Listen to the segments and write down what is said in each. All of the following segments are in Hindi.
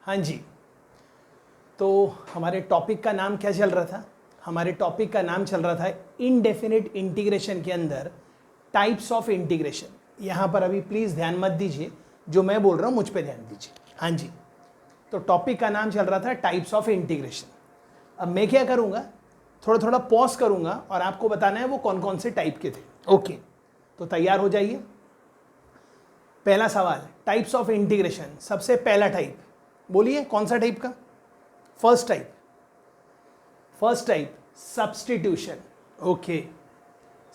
हाँ जी, तो हमारे टॉपिक का नाम क्या चल रहा था? हमारे टॉपिक का नाम चल रहा था इनडेफिनिट इंटीग्रेशन के अंदर टाइप्स ऑफ इंटीग्रेशन। यहाँ पर अभी प्लीज़ ध्यान मत दीजिए, जो मैं बोल रहा हूँ मुझ पे ध्यान दीजिए। हाँ जी, तो टॉपिक का नाम चल रहा था टाइप्स ऑफ इंटीग्रेशन। अब मैं क्या करूँगा, थोड़ा थोड़ा पॉज करूँगा और आपको बताना है वो कौन कौन से टाइप के थे। ओके, तो तैयार हो जाइए। पहला सवाल, टाइप्स ऑफ इंटीग्रेशन। सबसे पहला टाइप बोलिए, कौन सा टाइप का? First type substitution. Okay,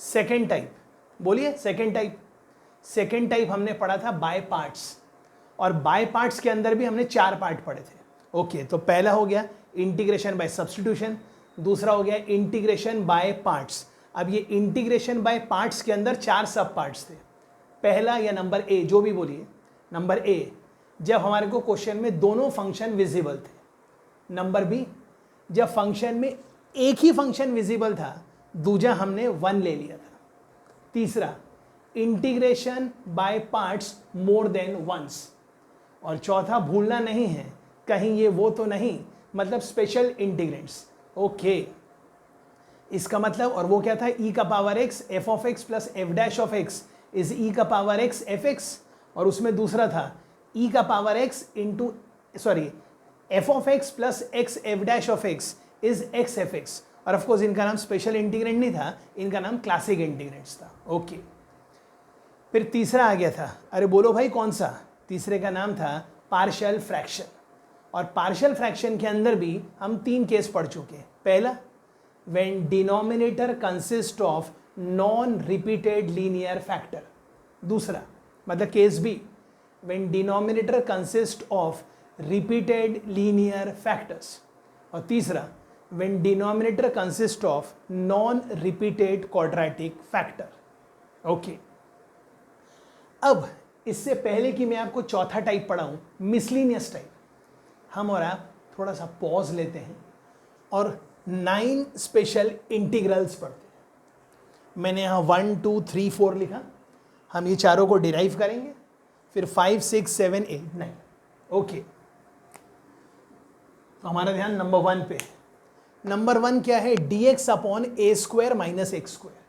second type बोलिए, सेकेंड टाइप हमने पढ़ा था बाय पार्ट्स, और बाय पार्ट्स के अंदर भी हमने 4 पार्ट पढ़े थे। ओके, तो पहला हो गया इंटीग्रेशन बाय सब्स्टिट्यूशन, दूसरा हो गया इंटीग्रेशन बाय पार्ट्स। अब ये इंटीग्रेशन बाय पार्ट्स के अंदर 4 सब पार्ट्स थे। पहला या नंबर ए, जो भी बोलिए, नंबर ए, जब हमारे को क्वेश्चन में दोनों फंक्शन विजिबल थे। नंबर बी, जब फंक्शन में एक ही फंक्शन विजिबल था, दूजा हमने 1 ले लिया था। तीसरा, integration by parts more than once. और चौथा, भूलना नहीं है कहीं ये वो तो नहीं, मतलब स्पेशल इंटीग्रेंट्स। ओके, इसका मतलब, और वो क्या था? e का power x f of x plus F dash of x is e का पावर x एफ एक्स, और उसमें दूसरा था e का power x into f of x plus x F dash of x is x F x. और ऑफकोर्स इनका नाम स्पेशल इंटीग्रेंट नहीं था, इनका नाम क्लासिक इंटीग्रेंट्स था। ओके, फिर तीसरा आ गया था, अरे बोलो भाई कौन सा? तीसरे का नाम था पार्शियल फ्रैक्शन। और पार्शियल फ्रैक्शन के अंदर भी हम 3 केस पढ़ चुके हैं। पहला, when denominator consist of non repeated linear factor. दूसरा, मतलब case b, when denominator consist of repeated linear factors. और तीसरा, when denominator consist of non repeated quadratic factor. Okay, अब इससे पहले कि मैं आपको चौथा टाइप पढ़ाऊं, मिसलिनियस टाइप, हम और आप थोड़ा सा पॉज लेते हैं और 9 स्पेशल इंटीग्रल्स पढ़ते हैं। मैंने यहाँ 1 2 3 4 लिखा, हम ये चारों को डिराइव करेंगे, फिर 5 6 7 8 9। ओके, तो हमारा ध्यान नंबर 1 पे है। नंबर 1 क्या है? dx upon a square minus x square.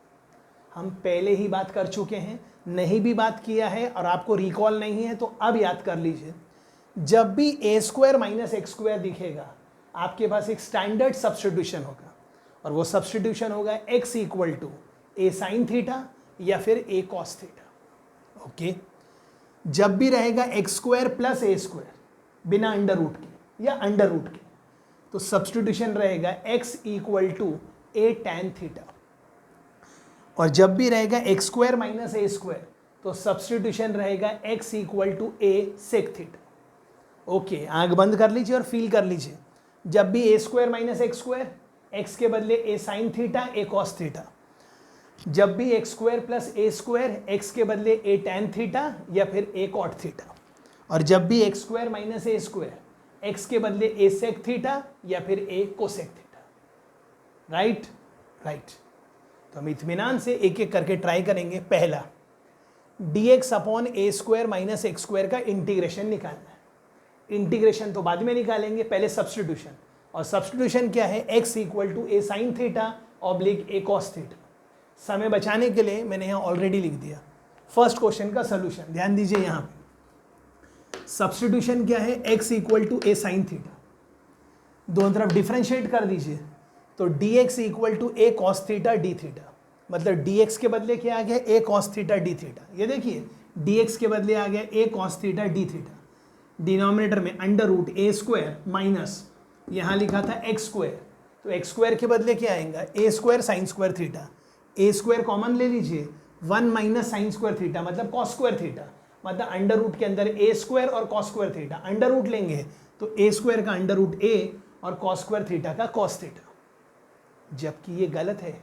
हम पहले ही बात कर चुके हैं, नहीं भी बात किया है और आपको रिकॉल नहीं है तो अब याद कर लीजिए। जब भी a square minus x square दिखेगा, आपके पास एक स्टैंडर्ड सब्स्टिट्यूशन होगा, और वो सब्स्टिट्यूशन होगा x equal to a sine theta या फिर ए कॉस थीटा। ओके, जब भी रहेगा x square plus a square बिना अंडर रूट के या अंडर रूट के, तो सब्स्टिट्यूशन रहेगा x equal to a tan theta. और जब भी रहेगा x square minus a square, तो सब्स्टिट्यूशन रहेगा x equal to a sec theta. Okay, आंख बंद कर लीजिए और फील कर लीजिए। जब भी a square minus x square, x के बदले a sine theta a cos theta. जब भी x square plus a square, x के बदले ए टैन थीटा या फिर ए कॉट थीटा। और जब भी x square minus a square, x के बदले ए सेक थीटा या फिर ए कोसेक थीटा। राइट। तो हम इत्मीनान से एक एक करके ट्राई करेंगे। पहला, dx upon a square minus x square का इंटीग्रेशन निकालना है। इंटीग्रेशन तो बाद में निकालेंगे, पहले सब्स्टिट्यूशन। और सब्स्टिट्यूशन क्या है? x equal to a sine theta oblique a cos theta. समय बचाने के लिए मैंने यहाँ ऑलरेडी लिख दिया फर्स्ट क्वेश्चन का सोल्यूशन। ध्यान दीजिए, यहाँ पे सब्स्टिट्यूशन क्या है? x equal to a sine theta, दोनों तरफ डिफरेंशिएट कर दीजिए, तो dx equal to a cos theta d theta. मतलब dx के बदले क्या आ गया? A cos theta d theta. ये देखिए, dx के बदले आ गया a cos theta d theta. Denominator में under root a square minus यहाँ लिखा था एक्स स्क्वायर, तो एक्स स्क्वायर के बदले क्या आएगा? A square sine square theta. A square common ले लीजिए, 1 माइनस साइन स्क्वायर थीटा मतलब कॉस स्क्वायर थीटा। मतलब अंडर रूट के अंदर ए स्क्वायर और cos square theta, under root लेंगे तो ए स्क्वायर का अंडर रूट ए और कॉस स्क्वायर थीटा का कॉस थीटा। जबकि ये गलत है,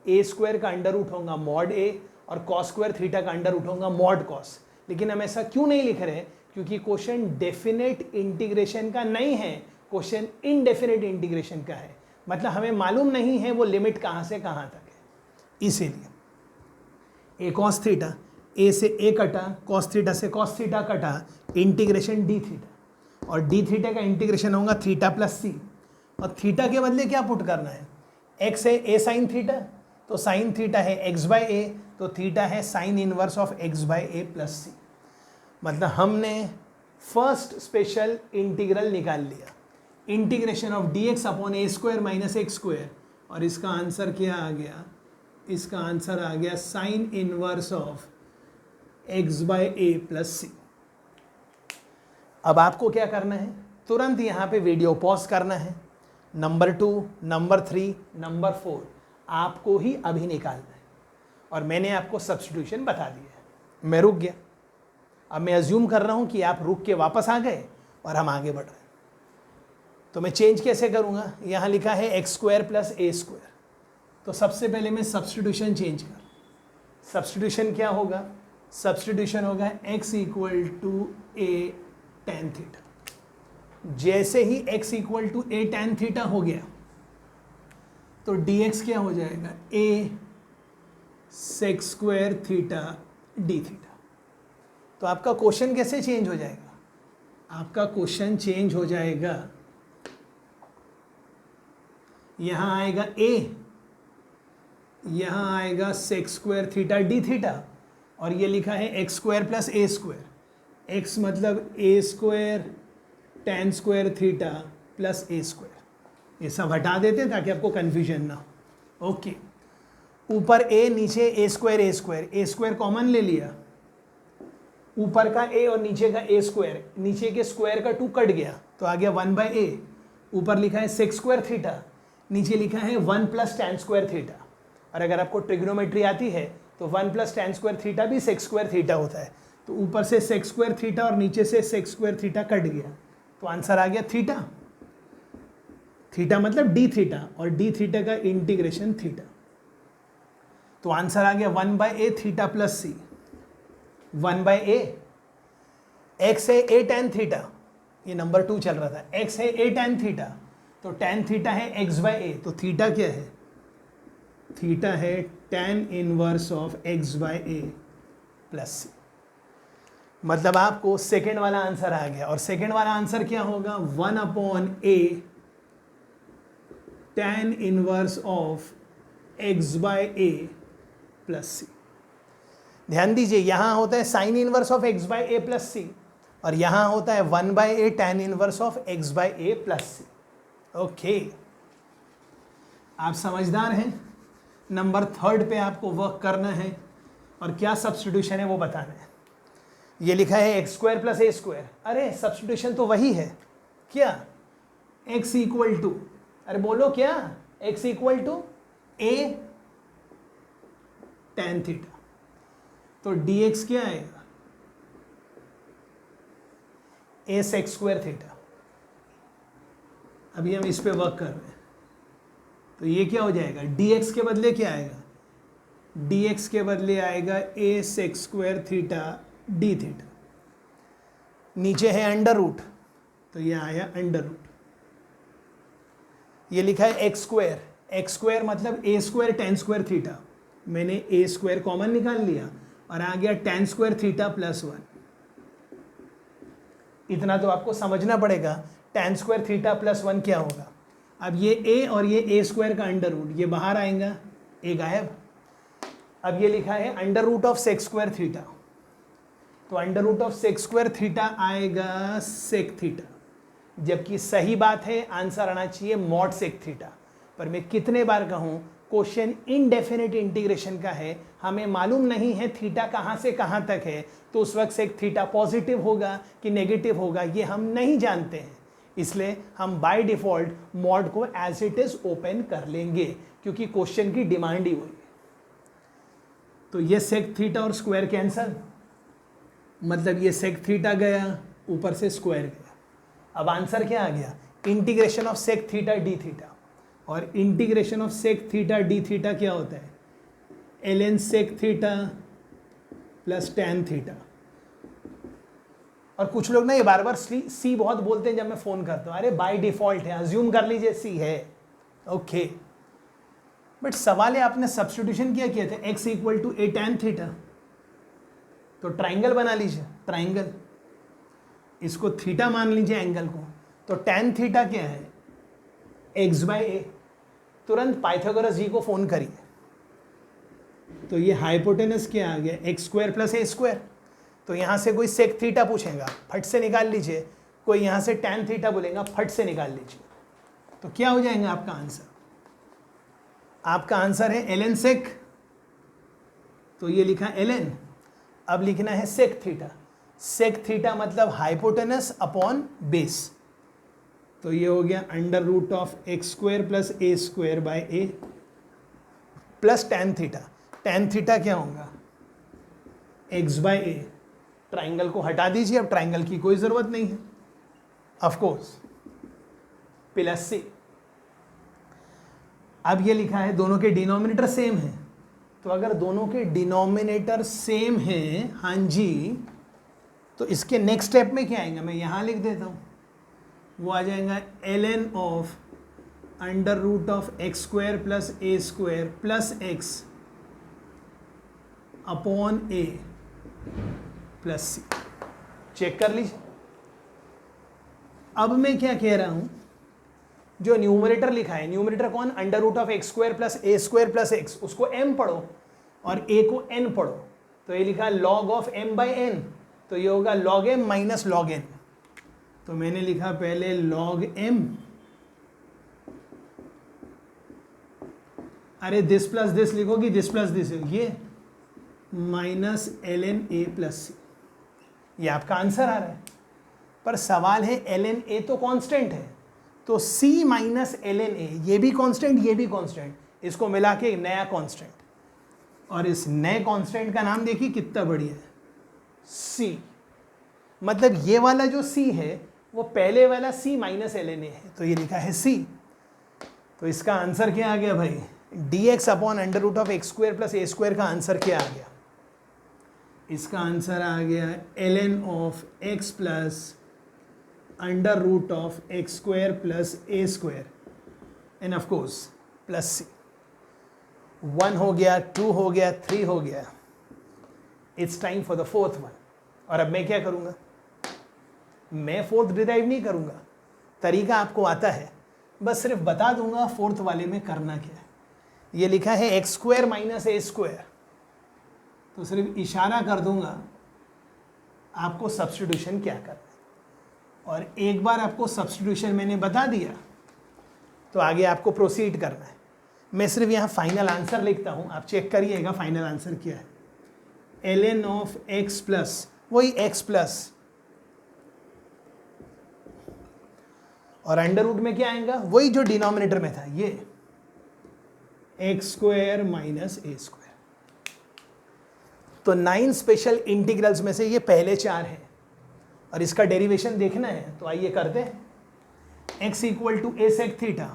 ए स्क्वायर का अंडर रूट होगा मॉड ए और कॉस स्क्वायर थीटा का अंडर रूट होगा मॉड कॉस। लेकिन हम ऐसा क्यों नहीं लिख रहे? क्योंकि क्वेश्चन डेफिनेट इंटीग्रेशन का नहीं है, क्वेश्चन इनडेफिनेट इंटीग्रेशन का है। मतलब हमें मालूम नहीं है वो लिमिट कहाँ से कहाँ तक है। इसीलिए ए कॉस थीटा, ए से ए कटा, कॉस थीटा से कॉस थीटा कटा, इंटीग्रेशन डी थीटा। और डी थीटा का इंटीग्रेशन होगा थीटा प्लस सी, और थीटा के बदले क्या पुट करना है, एक्स है ए साइन थीटा, तो साइन थीटा है एक्स बाय ए, तो थीटा है sine inverse of x by a plus c. मतलब हमने फर्स्ट स्पेशल इंटीग्रल निकाल लिया, integration of d x upon a square minus x square, और इसका आंसर क्या आ गया, इसका आंसर आ गया sine inverse of x by a plus c. अब आपको क्या करना है, तुरंत यहाँ पे वीडियो पॉज करना है, नंबर 2, नंबर 3, नंबर 4 आपको ही अभी निकालना है, और मैंने आपको सब्स्टिट्यूशन बता दिया है। मैं रुक गया, अब मैं अज्यूम कर रहा हूँ कि आप रुक के वापस आ गए और हम आगे बढ़ रहे हैं। तो मैं चेंज कैसे करूँगा, यहाँ लिखा है x square plus a square, तो सबसे पहले मैं सब्स्टिट्यूशन चेंज कर, सब्स्टिट्यूशन क्या होगा, सब्स्टिट्यूशन होगा x equal to a tan theta. जैसे ही x equal to a tan theta हो गया तो dx क्या हो जाएगा, a sec square theta d theta. तो आपका क्वेश्चन कैसे चेंज हो जाएगा, आपका क्वेश्चन चेंज हो जाएगा, यहां आएगा a, यहां आएगा sec square theta d theta, और ये लिखा है x square plus a square, x मतलब a square tan square theta plus a square. ये सब हटा देते हैं ताकि आपको कन्फ्यूजन ना हो। ओके, ऊपर ए नीचे ए स्क्वायर कॉमन ले लिया, ऊपर का ए और नीचे का ए स्क्वायर, नीचे के स्क्वायर का 2 कट गया तो आ गया 1 बाय ए, ऊपर लिखा है सेक स्क्वायर थीटा, नीचे लिखा है 1 प्लस टेन स्क्वायर थीटा, और अगर आपको ट्रिग्नोमेट्री आती है तो 1 प्लस टेन स्क्वायर थीटा भी सेक स्क्वायर थीटा होता है, तो ऊपर से सेक स्क्वायर थीटा और नीचे से सेक स्क्वायर थीटा कट गया, तो आंसर आ गया थीटा। थीटा मतलब डी थीटा, और डी थीटा का इंटीग्रेशन थीटा, तो आंसर आ गया 1 by a theta plus c. 1 by a, x है ए टेन थीटा, ये नंबर 2 चल रहा था, एक्स है ए टेन थीटा, तो टेन थीटा है एक्स बाय ए, तो थीटा क्या है, थीटा है tan inverse of x by a plus c. मतलब आपको सेकेंड वाला आंसर आ गया, और सेकेंड वाला आंसर क्या होगा, 1 upon a tan inverse of x by a plus c. ध्यान दीजिए, यहां होता है sine inverse of x by a plus c, और यहां होता है 1 by a tan inverse of x by a plus c. Okay, आप समझदार हैं। नंबर 3 पे आपको वर्क करना है, और क्या सब्स्टिट्यूशन है वो बताना है। ये लिखा है x square plus a square, अरे सब्स्टिट्यूशन तो वही है क्या, x इक्वल टू, अरे बोलो क्या, x equal to a tan theta, तो dx क्या आएगा, ए सेक स्क्वायर थीटा। अभी हम इस पे वर्क कर रहे हैं, तो ये क्या हो जाएगा, dx के बदले क्या आएगा, dx के बदले आएगा a sec square theta d theta, नीचे है अंडर रूट, तो ये आया अंडर रूट। ये लिखा है एक्स स्क्वायर मतलब a square tan square theta, मैंने ए स्क्वायर कॉमन निकाल लिया और आ गया टेन स्क्वायर थीटा प्लस 1। इतना तो आपको समझना पड़ेगा, टेन स्क्वायर थीटा प्लस 1 क्या होगा। अब ये ए और ये ए स्क्वायर का अंडर रूट, ये बाहर आएगा, ए गायब। अब ये लिखा है under root of sec square theta, तो under root of sec square theta आएगा सेक थीटा, जबकि सही बात है आंसर आना चाहिए मॉड सेक थीटा। पर मैं कितने बार कहूँ, क्वेश्चन इनडेफिनेट इंटीग्रेशन का है, हमें मालूम नहीं है थीटा कहाँ से कहाँ तक है, तो उस वक्त सेक थीटा पॉजिटिव होगा कि नेगेटिव होगा ये हम नहीं जानते हैं, इसलिए हम बाय डिफॉल्ट मॉड को एज इट इज ओपन कर लेंगे, क्योंकि क्वेश्चन की डिमांड ही हुई। तो ये सेक थीटा और स्क्वायर कैंसल, मतलब ये सेक थीटा गया, ऊपर से स्क्वायर गया। अब आंसर क्या आ गया, integration of sec theta d theta, और integration of sec theta d theta क्या होता है, ln sec theta plus tan theta. और कुछ लोग ना ये बार बार सी बहुत बोलते हैं जब मैं फ़ोन करता हूँ, अरे बाय डिफ़ॉल्ट है, अज्यूम कर लीजिए सी है, ओके। बट सवाल है आपने सब्स्टिट्यूशन क्या किया था, x equal to a tan theta, तो ट्राइंगल बना लीजिए, ट्राइंगल। इसको थीटा मान लीजिए एंगल को, तो tan थीटा क्या है, x/a। तुरंत पाइथागोरस जी को फोन करिए, तो ये हाइपोटेनस क्या आ गया, x² + a²। तो यहाँ से कोई सेक थीटा पूछेगा, फट से निकाल लीजिए, कोई यहाँ से tan थीटा बोलेगा, फट से निकाल लीजिए। तो क्या हो जाएगा आपका आंसर, आपका आंसर है ln सेक। तो ये लिखा ln, अब लिखना है सेक थीटा। सेक थीटा मतलब हाइपोटेनस अपॉन बेस, तो ये हो गया √(x² + a²/a plus tan theta. tan theta क्या होगा, x/a। ट्राइंगल को हटा दीजिए, अब ट्राइंगल की कोई ज़रूरत नहीं है, ऑफ कोर्स, प्लस c। अब ये लिखा है दोनों के डिनोमिनेटर सेम है, तो अगर दोनों के डिनोमिनेटर सेम है, हाँ जी, तो इसके नेक्स्ट स्टेप में क्या आएगा, मैं यहाँ लिख देता हूँ, वो आ जाएगा ln of √(x² + a² + x upon a plus c। Check कर लीजिए। अब मैं क्या कह रहा हूं, जो न्यूमरेटर लिखा है, न्यूमरेटर कौन, √(x² + a² + x, उसको m पढ़ो और a को n पढ़ो। तो ये लिखा log of m/n, तो ये होगा log m - log n। तो मैंने लिखा पहले log m, अरे दिस प्लस दिस लिखोगी, दिस प्लस दिस, ये माइनस ln a + c। ये आपका आंसर आ रहा है, पर सवाल है ln a तो कांस्टेंट है, तो c - ln a, ये भी कांस्टेंट, ये भी कांस्टेंट, इसको मिला के एक नया कांस्टेंट, और इस नए कांस्टेंट का नाम देखिए कितना बढ़िया है, c। मतलब ये वाला जो c है वो पहले वाला c - ln a है, तो ये लिखा है c। तो इसका आंसर क्या आ गया भाई, dx अपॉन √(x² + a² का आंसर क्या आ गया, इसका आंसर आ गया ln of x + √(x² + a² end of course plus c। 1 हो गया, 2 हो गया, 3 हो गया, it's time for the 4th one. और अब मैं क्या करूँगा, मैं 4th डिराइव नहीं करूँगा, तरीका आपको आता है, बस सिर्फ बता दूंगा 4th वाले में करना क्या है। ये लिखा है x² - a², तो सिर्फ इशारा कर दूंगा आपको सब्स्टिट्यूशन क्या करना है, और एक बार आपको सब्स्टिट्यूशन मैंने बता दिया तो आगे आपको प्रोसीड करना है। मैं सिर्फ यहाँ फाइनल आंसर लिखता हूँ, आप चेक करिएगा फाइनल आंसर क्या है, ln of x प्लस, वही x प्लस, और अंडर रूट में क्या आएगा, वही जो डिनोमिनेटर में था, ये x² - a²। तो 9 स्पेशल इंटीग्रल्स में से ये पहले 4 हैं, और इसका डेरिवेशन देखना है, तो आइए करते हैं। x = a sec थीटा,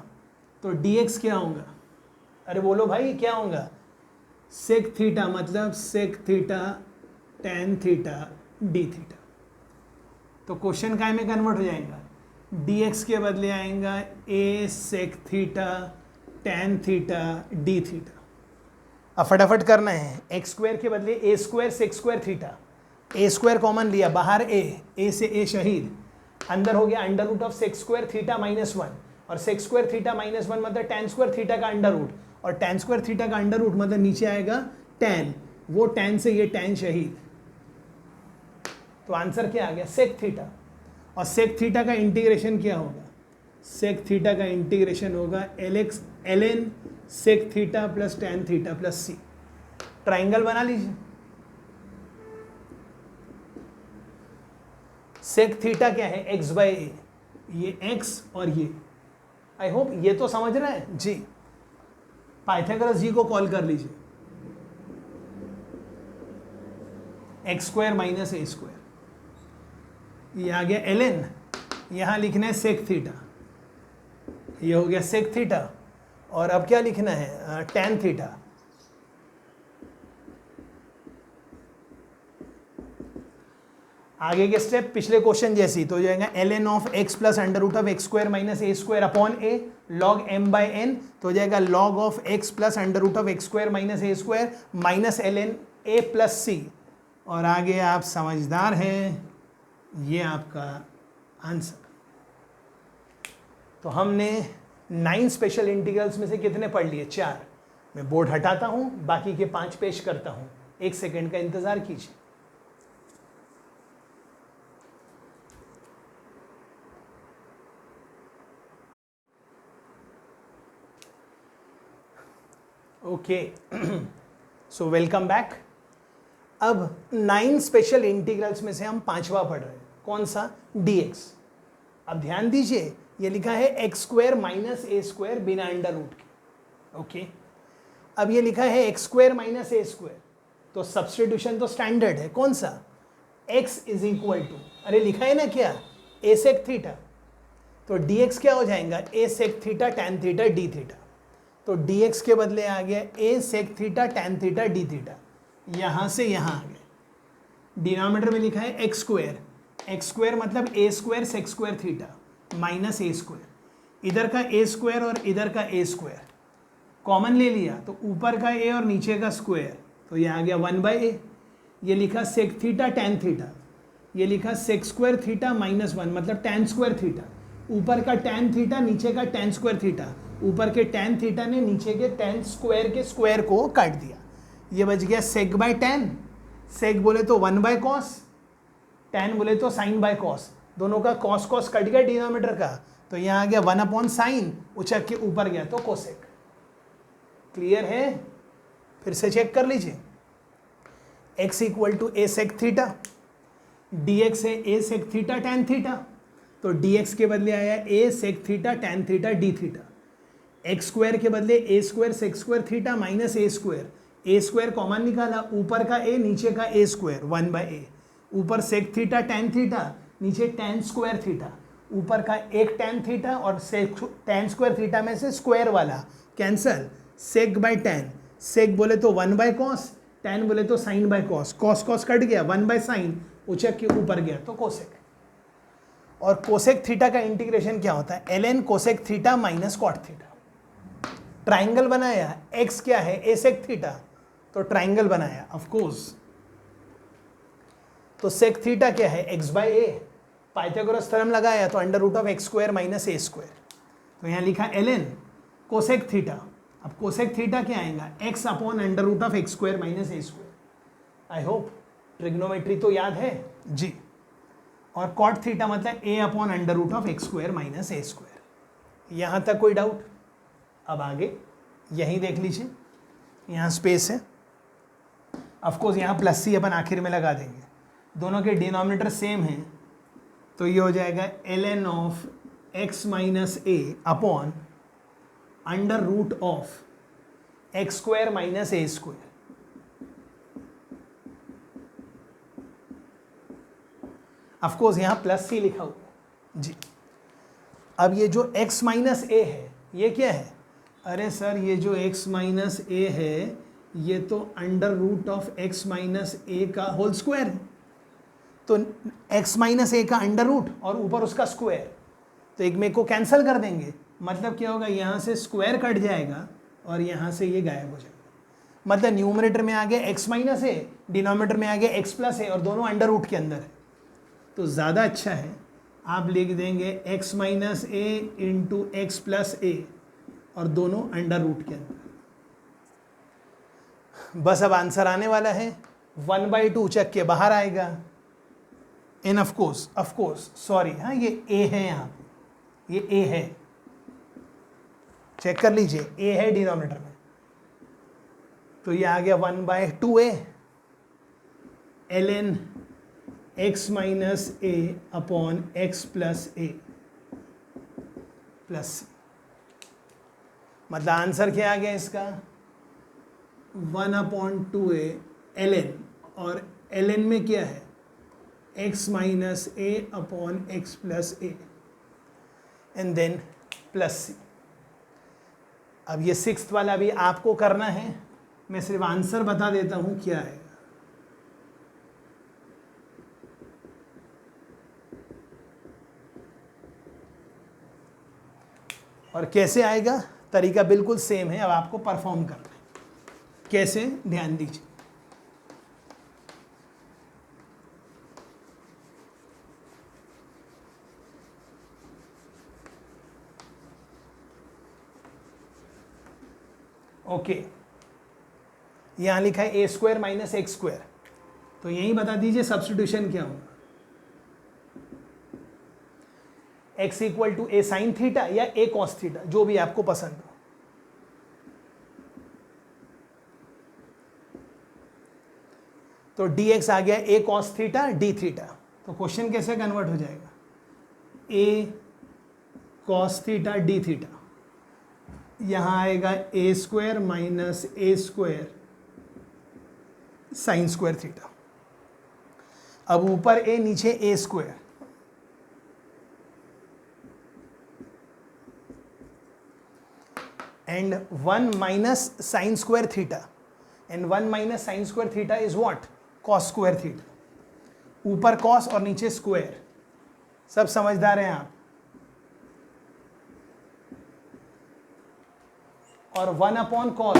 तो dx क्या होगा, अरे बोलो भाई क्या होगा, सेक थीटा मतलब sec theta tan theta d theta. तो क्वेश्चन काय में कन्वर्ट हो जाएगा, dx के बदले आएगा a sec theta tan theta d theta. अब फटाफट करना है, x² के बदले a² sec² theta, a² common लिया, बाहर a से a शहीद, अंदर हो गया √(sec² थीटा -1, और sec² थीटा -1 मतलब tan² थीटा का अंडर रूट, और tan² थीटा का अंडर रूट मतलब नीचे आएगा tan, वो tan से ये tan शहीद। तो आंसर क्या आ गया, सेक थीटा। और सेक थीटा का इंटीग्रेशन क्या होगा, सेक थीटा का इंटीग्रेशन होगा ln sec theta plus tan theta plus c। Triangle बना लीजिए, सेक थीटा क्या है, x/a, ये x और ये, आई होप ये तो समझ रहा है जी। पाइथागोरस जी को कॉल कर लीजिए, x² - a², ये आ गया ln, यहाँ लिखना है सेक थीटा, ये हो गया सेक थीटा, और अब क्या लिखना है, tan थीटा। आगे के स्टेप पिछले क्वेश्चन जैसी, तो हो जाएगा ln of x plus √(x² - a² upon a log m/n, तो हो जाएगा log of x plus √(x² - a² minus ln a plus c। और आगे आप समझदार हैं, ये आपका आंसर। तो हमने 9 स्पेशल इंटीग्रल्स में से कितने पढ़ लिए? 4। मैं बोर्ड हटाता हूं, बाकी के 5 पेश करता हूं। 1 सेकेंड का इंतजार कीजिए। Okay, so welcome back. अब 9 स्पेशल इंटीग्रल्स में से हम 5वां पढ़ रहे हैं। कौन सा? dx। अब ध्यान दीजिए, ये लिखा है x square minus a square बिना अंडर रूट के। ओके, अब ये लिखा है x square minus a square, तो सब्स्टिट्यूशन तो स्टैंडर्ड है। कौन सा? x इज इक्वल टू, अरे लिखा है ना क्या, a सेक थीटा। तो dx क्या हो जाएगा? a sec theta tan theta d theta. तो dx के बदले आ गया a sec theta tan theta d theta. यहाँ से यहाँ आ गया। डिनोमिनेटर में लिखा है एक्स स्क्वायर, एक्स स्क्वायर मतलब a square sec square theta minus a square. इधर का a स्क्वायर और इधर का a स्क्वायर कॉमन ले लिया, तो ऊपर का a और नीचे का स्क्वायर, तो ये आ गया 1/a। ये लिखा सेक थीटा टैन थीटा, ये लिखा सेक स्क्वायर थीटा माइनस 1 मतलब टैन स्क्वायर थीटा। ऊपर का टैन थीटा, नीचे का टैन स्क्वायर थीटा। ऊपर के टैन थीटा ने नीचे के टैन स्क्वायर के स्क्वायर को काट दिया। ये बच गया सेक बाय टैन। सेक बोले तो 1/cos, टैन बोले तो साइन बाय कॉस। दोनों का कॉस कॉस कट गया डिनोमिनेटर का, तो यहाँ आ गया 1/sin, उचक के ऊपर गया तो कोसेक। क्लियर है? फिर से चेक कर लीजिए। x equal to a sec theta, dx है a sec theta tan theta, तो dx के बदले आया a sec theta tan theta d theta. X square के बदले a square sec square theta minus a square. A square common निकाला, ऊपर का a नीचे का a स्क्वायर 1/a। ऊपर सेक थीटा टैन थीटा, नीचे टैन स्क्वायर थीटा। ऊपर का एक टैन थीटा और सेक टैन स्क्वायर थीटा में से स्क्वायर वाला cancel, sec by tan. Sec बोले तो 1/cos, टैन बोले तो sine by cos. Cos cos cut गया, 1/sin, उचक के ऊपर गया तो कोसेक। और कोसेक थीटा का इंटीग्रेशन क्या होता है? ln cosec theta minus cot theta. Triangle बनाया, x क्या है? a सेक थीटा, तो ट्राइंगल बनाया ऑफ कोर्स। तो सेक थीटा क्या है? x/a। पाइथागोरस थ्योरम लगाया तो under root of x square minus a square. तो यहाँ लिखा ln कोसेक थीटा। अब कोसेक थीटा क्या आएगा? x upon under root of x square minus a square. I hope trigonometry तो याद है जी। और कॉट थीटा मतलब a upon under root of x square minus a square. यहाँ तक कोई डाउट? अब आगे यहीं देख लीजिए, यहाँ स्पेस है। ऑफकोर्स यहाँ प्लस सी अपन आखिर में लगा देंगे, दोनों के डिनोमिनेटर सेम हैं, तो ये हो जाएगा ln of x minus a upon under root of x square minus a square. Of course यहाँ प्लस सी लिखा हुआ जी। अब ये जो x माइनस ए है ये क्या है? अरे सर ये जो x माइनस ए है ये तो under root of x minus a का होल स्क्वायर है। तो x माइनस ए का अंडर रूट और ऊपर उसका स्क्वायर, तो एक में को कैंसिल कर देंगे। मतलब क्या होगा? यहाँ से स्क्वायर कट जाएगा और यहाँ से ये गायब हो जाएगा। मतलब न्यूमरेटर में आ गया x माइनस ए, डिनोमिनेटर में आ गया x प्लस ए, और दोनों अंडर रूट के अंदर है। तो ज़्यादा अच्छा है आप लिख देंगे x माइनस ए इंटू एक्स प्लस ए, और दोनों अंडर रूट के अंदर। बस अब आंसर आने वाला है, 1/2 चक के बाहर आएगा। इन ऑफ कोर्स सॉरी, हाँ ये a है, यहाँ ये a है, चेक कर लीजिए a है डिनोमिनेटर में, तो ये आ गया 1/2a ln x minus a upon x plus A plus. मतलब आंसर क्या आ गया इसका? 1/2a ln, और ln में क्या है? x minus a upon x plus a and then plus c. अब ये 6th वाला भी आपको करना है, मैं सिर्फ आंसर बता देता हूं क्या है। और कैसे आएगा? तरीका बिल्कुल सेम है, अब आपको परफॉर्म करना है। कैसे? ध्यान दीजिए। ओके, यहां लिखा है a square minus x square, तो यही बता दीजिए सब्स्टिट्यूशन क्या होगा, x equal to a sine theta या ए कॉस थीटा, जो भी आपको पसंद हो। तो dx आ गया a cos theta d theta, तो क्वेश्चन कैसे कन्वर्ट हो जाएगा, a cos theta d theta, यहां आएगा a square minus a square sine square theta. अब ऊपर ए नीचे a square, and 1 minus sine square theta, and 1 minus sine square theta is what, cos square theta, ऊपर कॉस और नीचे स्क्वायर। सब समझदार हैं आप। और 1 अपॉन कॉस